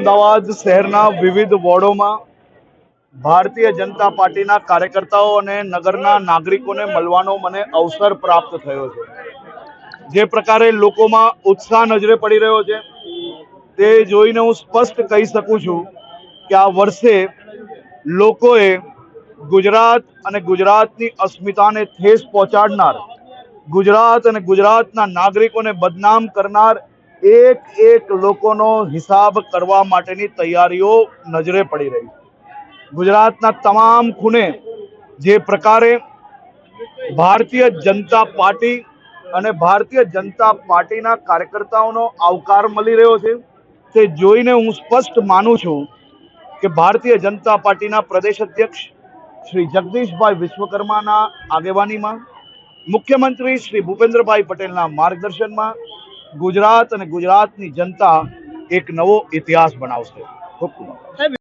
અમદાવાદ શહેરના વિવિધ વોર્ડોમાં ભારતીય જનતા પાર્ટીના કાર્યકર્તાઓ અને નગરના નાગરિકોને મળવાનો મને અવસર પ્રાપ્ત થયો છે। જે પ્રકારે લોકોમાં ઉત્સાહ નજરે પડી રહ્યો છે તે જોઈને હું સ્પષ્ટ કહી શકું છું કે આ વર્ષે લોકોએ ગુજરાત અને ગુજરાતની અસ્મિતાને ઠેસ પહોંચાડનાર, ગુજરાત અને ગુજરાતના નાગરિકોને બદનામ કરનાર એક લોકોનો હિસાબ કરવા માટેની તૈયારીઓ નજરે પડી રહી છે। ગુજરાતના તમામ ખૂણે જે પ્રકારે ભારતીય જનતા પાર્ટી અને ભારતીય જનતા પાર્ટીના કાર્યકર્તાઓનો આવકાર મળી રહ્યો છે તે જોઈને હું સ્પષ્ટ માનું છું કે ભારતીય જનતા પાર્ટીના પ્રદેશ અધ્યક્ષ શ્રી જગદીશભાઈ વિશ્વકર્માના આગેવાનીમાં, મુખ્યમંત્રી શ્રી ભૂપેન્દ્રભાઈ પટેલના માર્ગદર્શનમાં ગુજરાત અને ગુજરાતની જનતા એક નવો ઇતિહાસ બનાવશે। ખૂબ ખૂબ